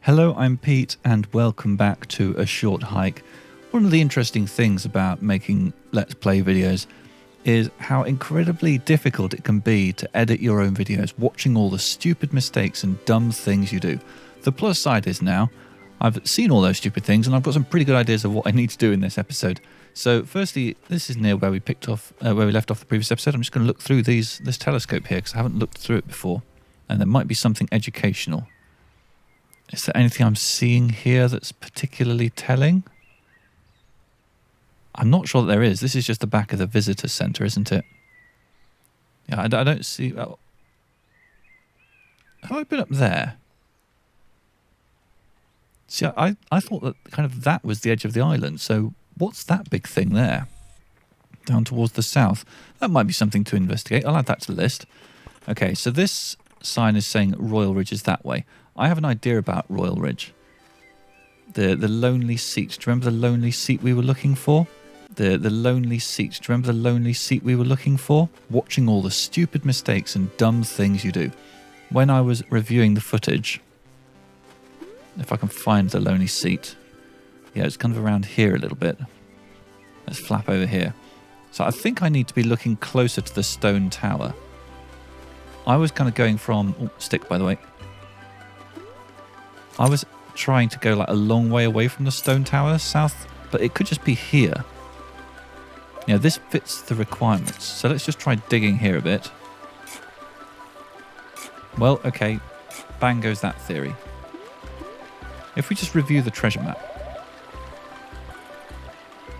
Hello, I'm Pete and welcome back to A Short Hike. One of the interesting things about making Let's Play videos is how incredibly difficult it can be to edit your own videos, watching all the stupid mistakes and dumb things you do. The plus side is now, I've seen all those stupid things and I've got some pretty good ideas of what I need to do in this episode. So firstly, this is near where we left off the previous episode. I'm just going to look through this telescope here because I haven't looked through it before. And there might be something educational. Is there anything I'm seeing here that's particularly telling? I'm not sure that there is. This is just the back of the visitor centre, isn't it? Yeah, I don't see... Oh. Have I been up there? See, I thought that that was the edge of the island, so what's that big thing there? Down towards the south. That might be something to investigate. I'll add that to the list. Okay, so this sign is saying Royal Ridge is that way. I have an idea about Royal Ridge. The lonely seat. Do you remember the lonely seat we were looking for? The lonely seat. Do you remember the lonely seat we were looking for? Watching all the stupid mistakes and dumb things you do. When I was reviewing the footage, if I can find the lonely seat. Yeah, it's kind of around here a little bit. Let's flap over here. So I think I need to be looking closer to the stone tower. I was kind of going from... Oh, stick, by the way. I was trying to go like a long way away from the stone tower south, but it could just be here. Yeah, this fits the requirements. So let's just try digging here a bit. Well, okay. Bang goes that theory. If we just review the treasure map.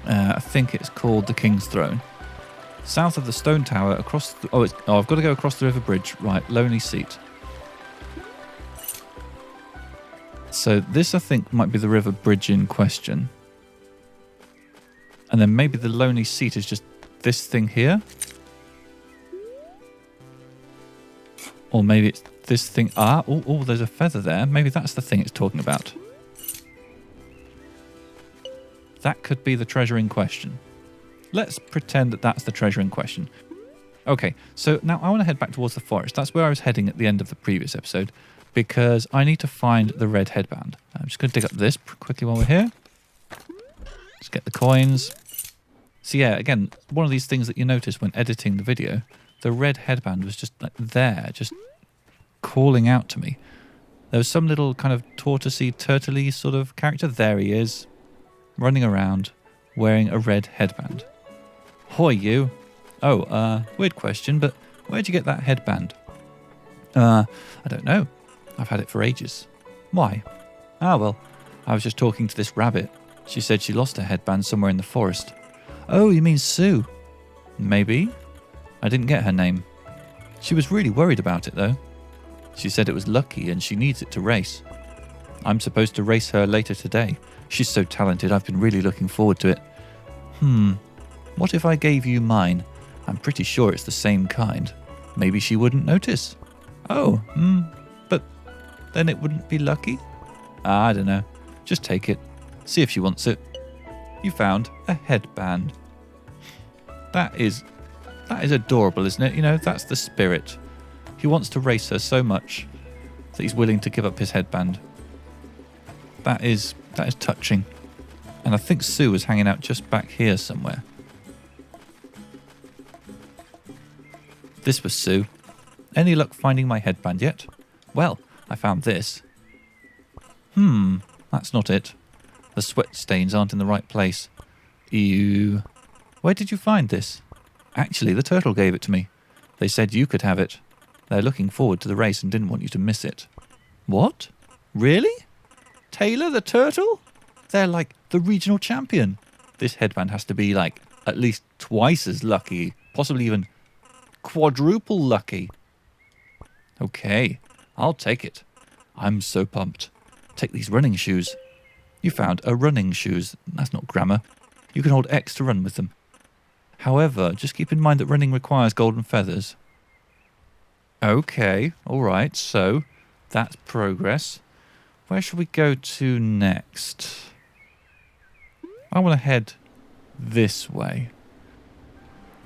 I think it's called the King's Throne. South of the stone tower, across... I've got to go across the river bridge. Right, lonely seat. So this, I think, might be the river bridge in question. And then maybe the lonely seat is just this thing here. Or maybe it's this thing. Oh, there's a feather there. Maybe that's the thing it's talking about. That could be the treasure in question. Let's pretend that that's the treasure in question. Okay, so now I want to head back towards the forest. That's where I was heading at the end of the previous episode, because I need to find the red headband. I'm just going to dig up this quickly while we're here. Let's get the coins. So yeah, again, one of these things that you notice when editing the video, the red headband was just like there, just calling out to me. There was some little kind of tortoisey, turtley sort of character. There he is, running around, wearing a red headband. Hoy, you. Oh, weird question, but where'd you get that headband? I don't know. I've had it for ages. Why? Well, I was just talking to this rabbit. She said she lost her headband somewhere in the forest. Oh, you mean Sue? Maybe. I didn't get her name. She was really worried about it, though. She said it was lucky and she needs it to race. I'm supposed to race her later today. She's so talented, I've been really looking forward to it. What if I gave you mine? I'm pretty sure it's the same kind. Maybe she wouldn't notice. Oh, but then it wouldn't be lucky? I don't know. Just take it. See if she wants it. You found a headband. That is adorable, isn't it? You know, that's the spirit. He wants to race her so much that he's willing to give up his headband. That is touching. And I think Sue was hanging out just back here somewhere. This was Sue. Any luck finding my headband yet? Well, I found this. That's not it. The sweat stains aren't in the right place. Ew. Where did you find this? Actually, the turtle gave it to me. They said you could have it. They're looking forward to the race and didn't want you to miss it. What? Really? Taylor the turtle? They're like the regional champion. This headband has to be like at least twice as lucky, possibly even quadruple lucky. Okay, I'll take it. I'm so pumped. Take these running shoes. You found a running shoes. That's not grammar. You can hold X to run with them. However, just keep in mind that running requires golden feathers. Okay, alright, so that's progress. Where shall we go to next? I want to head this way.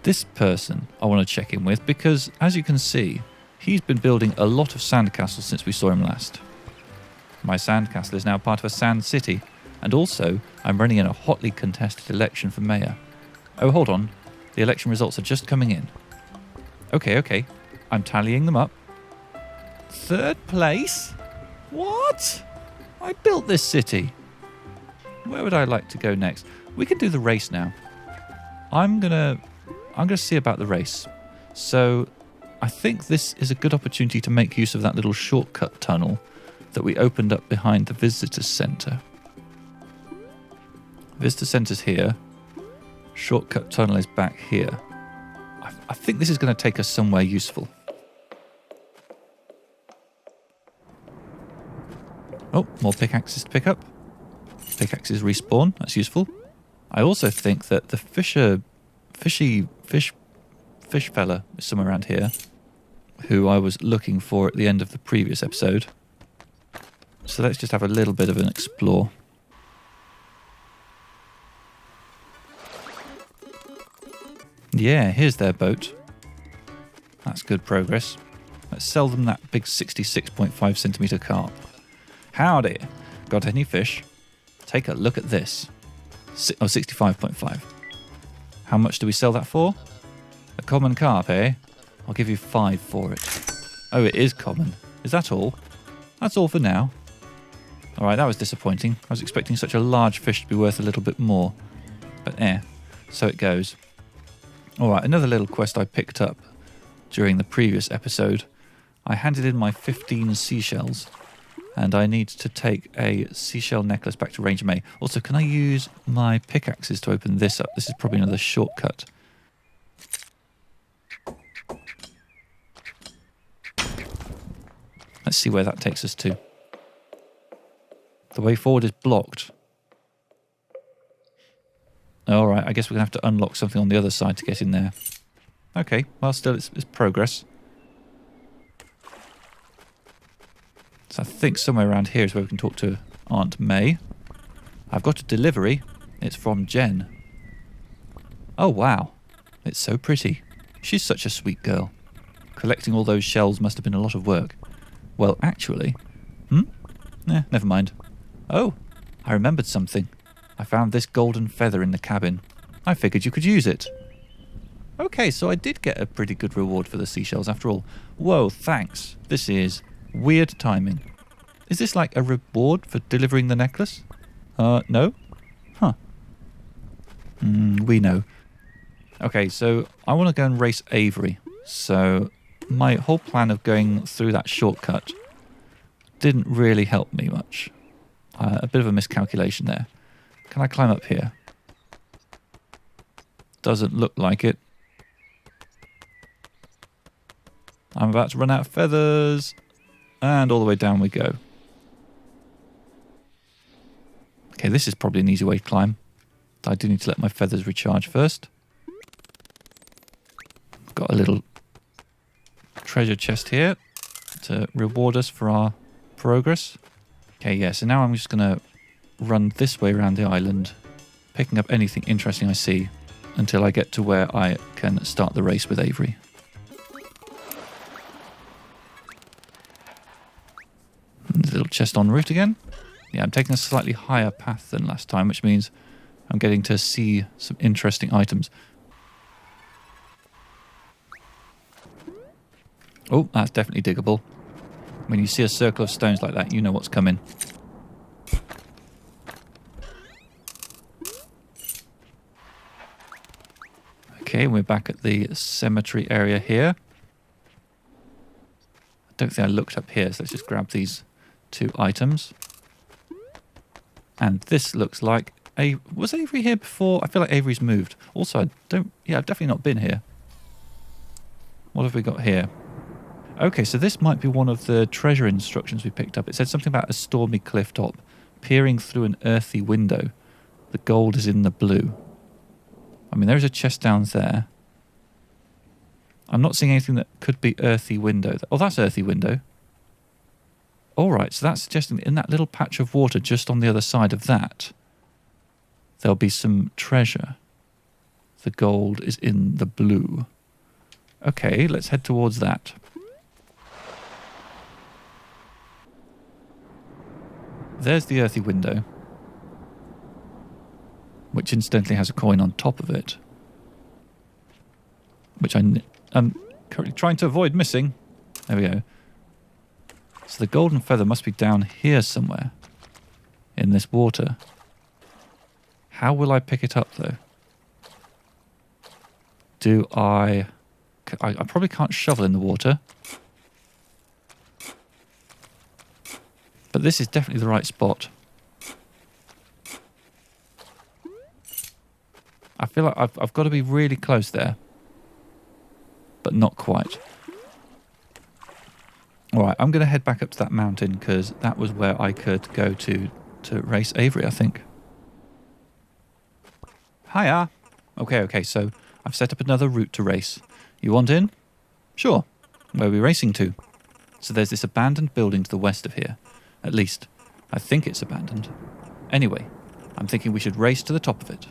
This person I want to check in with because, as you can see, he's been building a lot of sandcastles since we saw him last. My sandcastle is now part of a sand city, and also I'm running in a hotly contested election for mayor. Oh, hold on. The election results are just coming in. Okay. I'm tallying them up. 3rd place? What? I built this city. Where would I like to go next? We can do the race now. I'm gonna see about the race. So I think this is a good opportunity to make use of that little shortcut tunnel that we opened up behind the visitor centre. Visitor centre's here. Shortcut tunnel is back here. I think this is going to take us somewhere useful. Oh, more pickaxes to pick up. Pickaxes respawn. That's useful. I also think that the fish fella is somewhere around here, who I was looking for at the end of the previous episode. So let's just have a little bit of an explore. Yeah, here's their boat. That's good progress. Let's sell them that big 66.5 centimetre carp. Howdy. Got any fish? Take a look at this. 65.5. How much do we sell that for? A common carp, eh? I'll give you 5 for it. Oh, it is common. Is that all? That's all for now. Alright, that was disappointing. I was expecting such a large fish to be worth a little bit more. But so it goes. Alright, another little quest I picked up during the previous episode. I handed in my 15 seashells, and I need to take a seashell necklace back to Ranger May. Also, can I use my pickaxes to open this up? This is probably another shortcut. Let's see where that takes us to. The way forward is blocked. Alright, I guess we're going to have to unlock something on the other side to get in there. Okay, well still it's progress. So I think somewhere around here is where we can talk to Aunt May. I've got a delivery. It's from Jen. Oh wow, it's so pretty. She's such a sweet girl. Collecting all those shells must have been a lot of work. Well, actually... never mind. Oh, I remembered something. I found this golden feather in the cabin. I figured you could use it. Okay, so I did get a pretty good reward for the seashells after all. Whoa, thanks. This is weird timing. Is this like a reward for delivering the necklace? No? Huh. We know. Okay, so I want to go and race Avery. So my whole plan of going through that shortcut didn't really help me much. A bit of a miscalculation there. Can I climb up here? Doesn't look like it. I'm about to run out of feathers. And all the way down we go. Okay, this is probably an easy way to climb. I do need to let my feathers recharge first. Got a little treasure chest here to reward us for our progress. Okay, yeah, so now I'm just going to run this way around the island, picking up anything interesting I see until I get to where I can start the race with Avery. And the little chest en route again. Yeah, I'm taking a slightly higher path than last time, which means I'm getting to see some interesting items. Oh, that's definitely diggable. When you see a circle of stones like that, you know what's coming. Okay, we're back at the cemetery area here. I don't think I looked up here, so let's just grab these 2 items. And this looks like was Avery here before? I feel like Avery's moved. Also, I've definitely not been here. What have we got here? Okay, so this might be one of the treasure instructions we picked up. It said something about a stormy cliff top, peering through an earthy window. The gold is in the blue. I mean, there's a chest down there. I'm not seeing anything that could be earthy window. Oh, that's earthy window. All right, so that's suggesting that in that little patch of water just on the other side of that, there'll be some treasure. The gold is in the blue. Okay, let's head towards that. There's the earthy window, which incidentally has a coin on top of it, which I'm currently trying to avoid missing. There we go. So the golden feather must be down here somewhere in this water. How will I pick it up, though? Do I probably can't shovel in the water. But this is definitely the right spot. I feel like I've got to be really close there. But not quite. Alright, I'm going to head back up to that mountain because that was where I could go to race Avery, I think. Hiya! Okay, so I've set up another route to race. You want in? Sure. Where are we racing to? So there's this abandoned building to the west of here. At least, I think it's abandoned. Anyway, I'm thinking we should race to the top of it.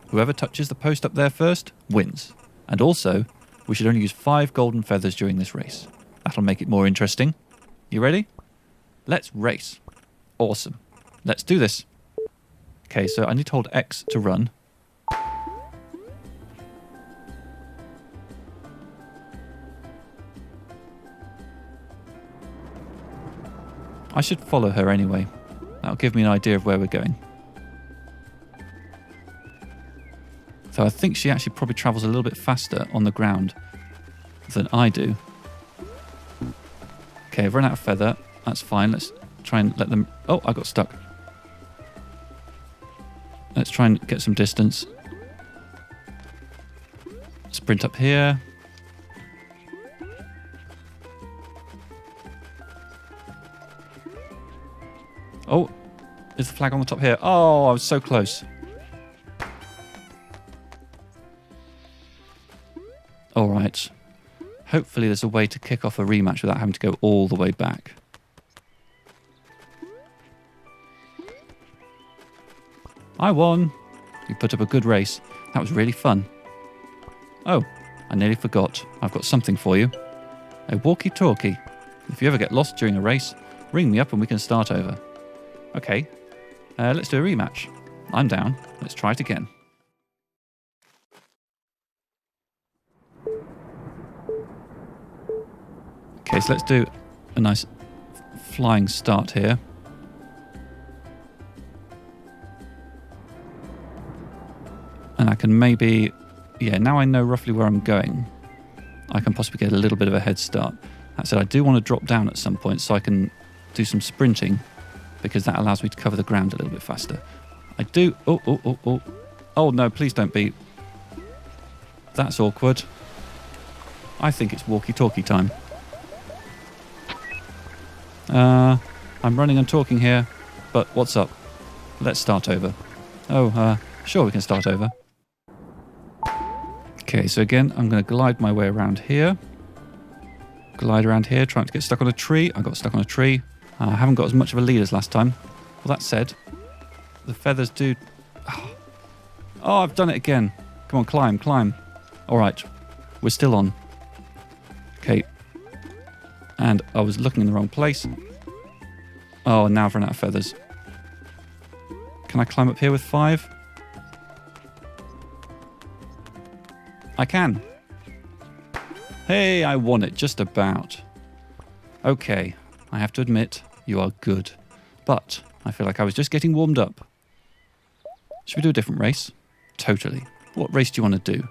Whoever touches the post up there first wins. And also, we should only use 5 golden feathers during this race. That'll make it more interesting. You ready? Let's race. Awesome. Let's do this. Okay, so I need to hold X to run. I should follow her anyway. That'll give me an idea of where we're going. So I think she actually probably travels a little bit faster on the ground than I do. Okay, I've run out of feather. That's fine. Let's try and let them... Oh, I got stuck. Let's try and get some distance. Sprint up here. Oh, is the flag on the top here? Oh, I was so close. All right. Hopefully there's a way to kick off a rematch without having to go all the way back. I won. You put up a good race. That was really fun. Oh, I nearly forgot. I've got something for you. A walkie-talkie. If you ever get lost during a race, ring me up and we can start over. Okay, let's do a rematch. I'm down. Let's try it again. Okay, so let's do a nice flying start here. And I can maybe... Yeah, now I know roughly where I'm going. I can possibly get a little bit of a head start. That said, I do want to drop down at some point so I can do some sprinting, because that allows me to cover the ground a little bit faster. I do... Oh. Oh, no, please don't be. That's awkward. I think it's walkie-talkie time. I'm running and talking here, but what's up? Let's start over. Oh, sure we can start over. Okay, so again, I'm going to glide my way around here. Glide around here, trying to get stuck on a tree. I got stuck on a tree. I haven't got as much of a lead as last time. Well, that said, the feathers do... Oh, I've done it again. Come on, climb. All right, we're still on. Okay. And I was looking in the wrong place. Oh, now I've run out of feathers. Can I climb up here with 5? I can. Hey, I won it just about. Okay, I have to admit, you are good. But I feel like I was just getting warmed up. Should we do a different race? Totally. What race do you want to do?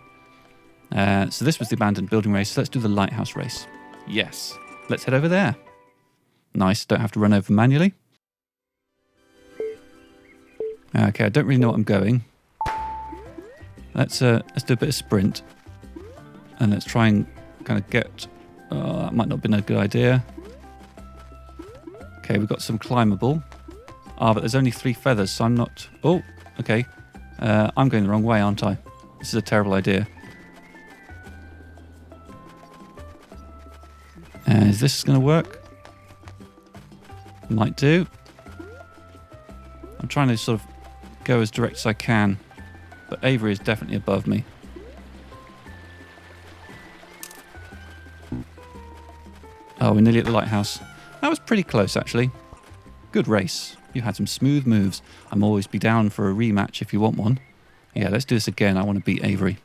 So this was the abandoned building race. So let's do the lighthouse race. Yes. Let's head over there. Nice. Don't have to run over manually. Okay, I don't really know what I'm going. Let's do a bit of sprint. And let's try and kind of get... that might not have been a good idea. Okay, we've got some climbable. But there's only 3 feathers, so I'm not... Oh, okay. I'm going the wrong way, aren't I? This is a terrible idea. Is this going to work? Might do. I'm trying to sort of go as direct as I can, but Avery is definitely above me. Oh, we're nearly at the lighthouse. That was pretty close, actually. Good race. You had some smooth moves. I'm always be down for a rematch if you want one. Yeah, let's do this again. I want to beat Avery.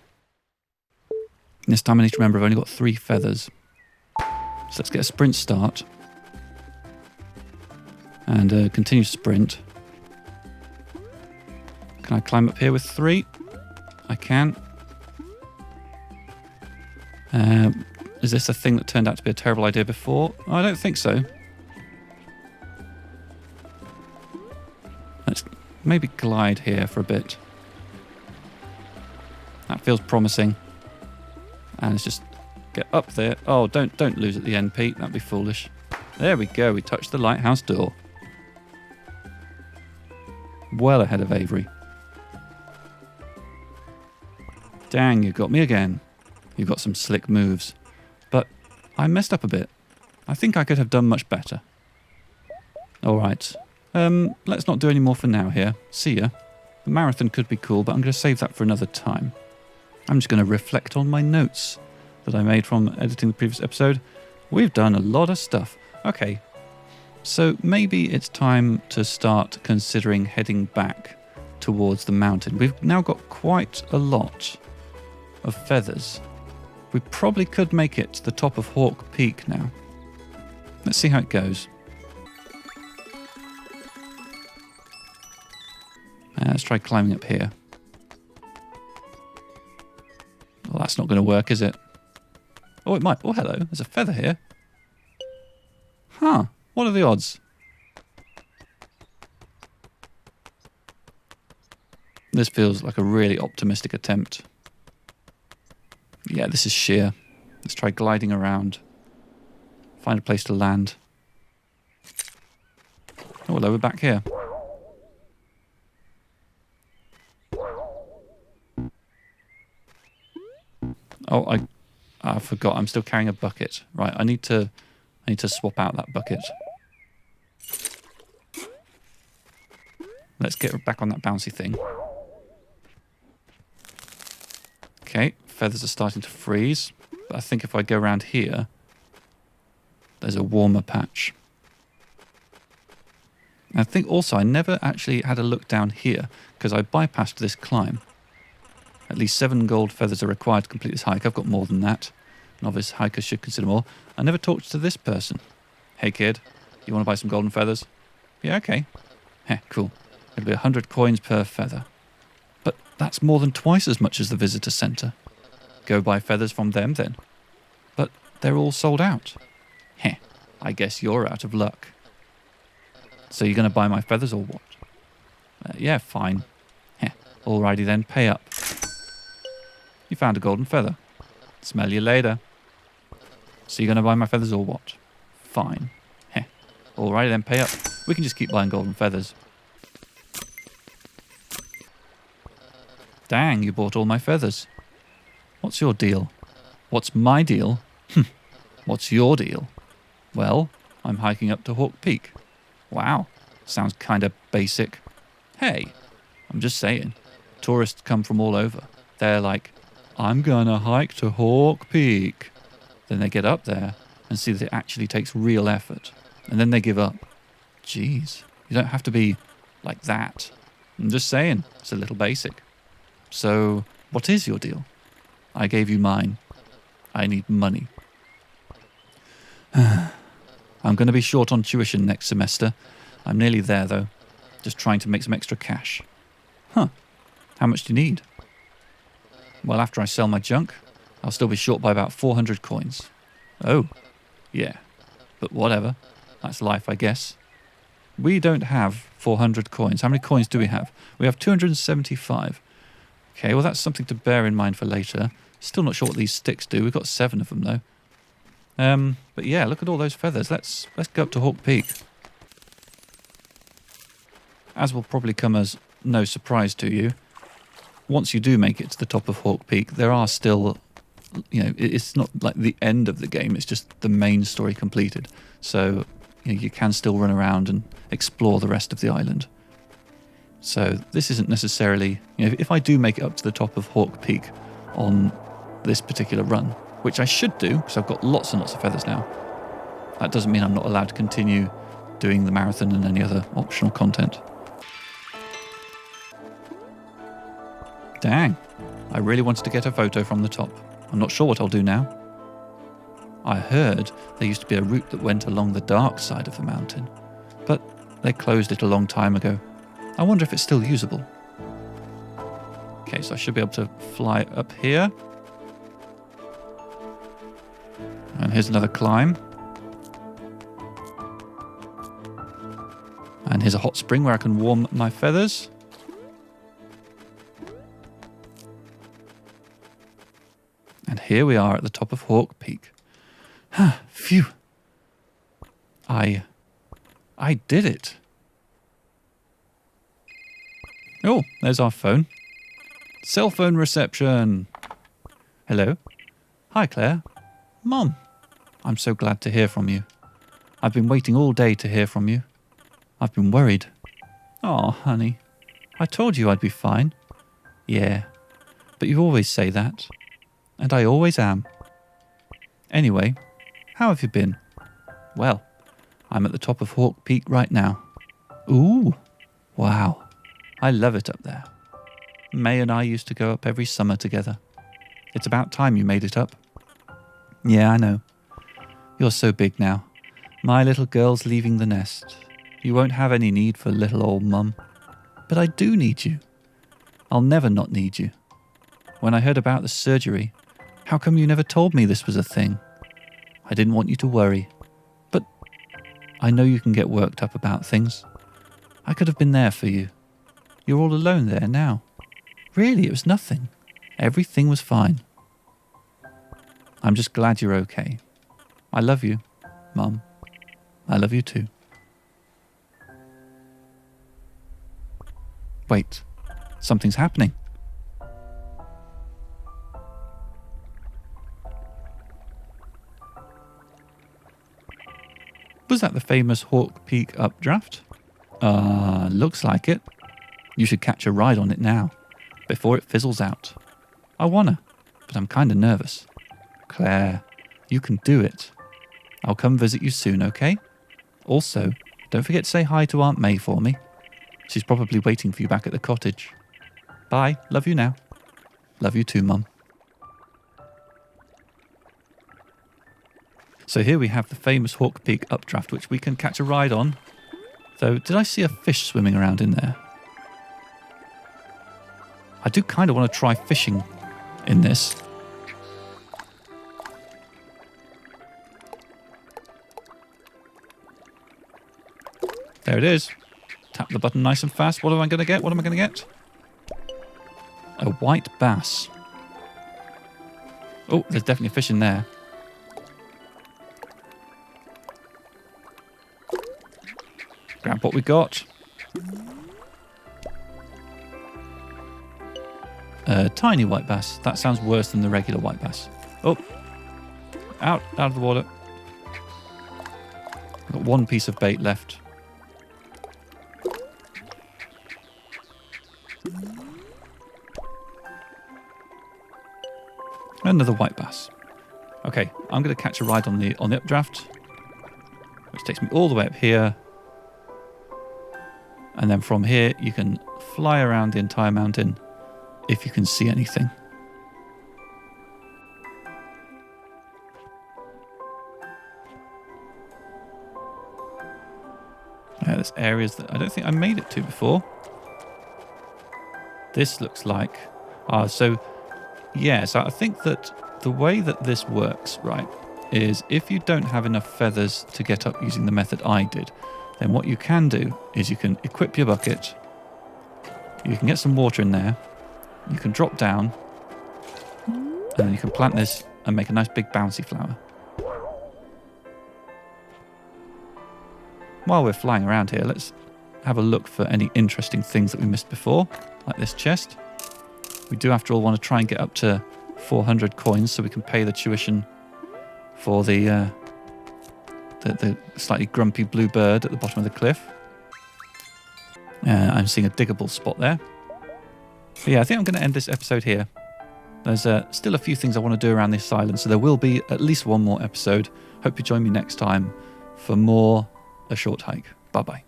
This time I need to remember I've only got 3 feathers. So let's get a sprint start. And continue sprint. Can I climb up here with 3? I can. Is this a thing that turned out to be a terrible idea before? I don't think so. Let's maybe glide here for a bit. That feels promising. And let's just get up there. Oh, don't lose at the end, Pete. That'd be foolish. There we go. We touched the lighthouse door. Well ahead of Avery. Dang, you got me again. You've got some slick moves. But I messed up a bit. I think I could have done much better. Alright. Let's not do any more for now here. See ya. The marathon could be cool, but I'm going to save that for another time. I'm just going to reflect on my notes that I made from editing the previous episode. We've done a lot of stuff. Okay. So maybe it's time to start considering heading back towards the mountain. We've now got quite a lot of feathers. We probably could make it to the top of Hawk Peak now. Let's see how it goes. Let's try climbing up here. Well, that's not going to work, is it? Oh, it might. Oh, hello. There's a feather here. Huh. What are the odds? This feels like a really optimistic attempt. Yeah, this is sheer. Let's try gliding around. Find a place to land. Oh, hello, we're back here. Oh, I forgot. I'm still carrying a bucket. Right, I need to swap out that bucket. Let's get back on that bouncy thing. Okay, feathers are starting to freeze. But I think if I go around here, there's a warmer patch. I think also I never actually had a look down here because I bypassed this climb. At least 7 gold feathers are required to complete this hike. I've got more than that. Novice hikers should consider more. I never talked to this person. Hey kid, you want to buy some golden feathers? Yeah, okay. Heh, cool. It'll be 100 coins per feather. But that's more than twice as much as the visitor centre. Go buy feathers from them then. But they're all sold out. Heh, I guess you're out of luck. So you're going to buy my feathers or what? Yeah, fine. Heh, alrighty then, pay up. You found a golden feather. Smell you later. So you're going to buy my feathers or what? Fine. Heh. Alright then, pay up. We can just keep buying golden feathers. Dang, you bought all my feathers. What's your deal? What's my deal? What's your deal? Well, I'm hiking up to Hawk Peak. Wow, sounds kind of basic. Hey, I'm just saying. Tourists come from all over. They're like, I'm gonna hike to Hawk Peak. Then they get up there and see that it actually takes real effort. And then they give up. Jeez, you don't have to be like that. I'm just saying, it's a little basic. So, what is your deal? I gave you mine. I need money. I'm going to be short on tuition next semester. I'm nearly there, though. Just trying to make some extra cash. Huh. How much do you need? Well, after I sell my junk, I'll still be short by about 400 coins. Oh, yeah. But whatever. That's life, I guess. We don't have 400 coins. How many coins do we have? We have 275. Okay, well, that's something to bear in mind for later. Still not sure what these sticks do. We've got 7 of them, though. But yeah, look at all those feathers. Let's go up to Hawk Peak. As will probably come as no surprise to you, once you do make it to the top of Hawk Peak, there are still, you know, it's not like the end of the game. It's just the main story completed. So you can still run around and explore the rest of the island. So this isn't necessarily, if I do make it up to the top of Hawk Peak on this particular run, which I should do because I've got lots and lots of feathers now, that doesn't mean I'm not allowed to continue doing the marathon and any other optional content. Dang, I really wanted to get a photo from the top. I'm not sure what I'll do now. I heard there used to be a route that went along the dark side of the mountain, but they closed it a long time ago. I wonder if it's still usable. Okay, so I should be able to fly up here. And here's another climb. And here's a hot spring where I can warm my feathers. And here we are at the top of Hawk Peak. Phew. I did it. Oh, there's our phone. Cell phone reception. Hello. Hi, Claire. Mom. I'm so glad to hear from you. I've been waiting all day to hear from you. I've been worried. Oh, honey. I told you I'd be fine. Yeah, but you always say that. And I always am. Anyway, how have you been? Well, I'm at the top of Hawk Peak right now. Ooh, wow. I love it up there. May and I used to go up every summer together. It's about time you made it up. Yeah, I know. You're so big now. My little girl's leaving the nest. You won't have any need for little old mum. But I do need you. I'll never not need you. When I heard about the surgery, how come you never told me this was a thing? I didn't want you to worry. But I know you can get worked up about things. I could have been there for you. You're all alone there now. Really, it was nothing. Everything was fine. I'm just glad you're okay. I love you, Mum. I love you too. Wait, something's happening. Was that the famous Hawk Peak updraft? Looks like it. You should catch a ride on it now, before it fizzles out. I wanna, but I'm kinda nervous. Claire, you can do it. I'll come visit you soon, okay? Also, don't forget to say hi to Aunt May for me. She's probably waiting for you back at the cottage. Bye, love you now. Love you too, Mum. So here we have the famous Hawk Peak updraft, which we can catch a ride on. Though, did I see a fish swimming around in there? I do kind of want to try fishing in this. There it is. Tap the button nice and fast. What am I going to get? What am I going to get? A white bass. Oh, there's definitely a fish in there. Grab what we got. Tiny white bass. That sounds worse than the regular white bass. Oh, out of the water. I've got one piece of bait left. Another white bass. Okay, I'm going to catch a ride on the updraft, which takes me all the way up here. And then from here, you can fly around the entire mountain if you can see anything. There's areas that I don't think I made it to before. This looks like... so I think that the way that this works, right, is if you don't have enough feathers to get up using the method I did, then what you can do is you can equip your bucket, you can get some water in there, you can drop down, and then you can plant this and make a nice big bouncy flower. While we're flying around here, let's have a look for any interesting things that we missed before, like this chest. We do, after all, want to try and get up to 400 coins so we can pay the tuition for the slightly grumpy blue bird at the bottom of the cliff. I'm seeing a diggable spot there. But yeah, I think I'm going to end this episode here. There's still a few things I want to do around this island, so there will be at least one more episode. Hope you join me next time for more a short hike. Bye-bye.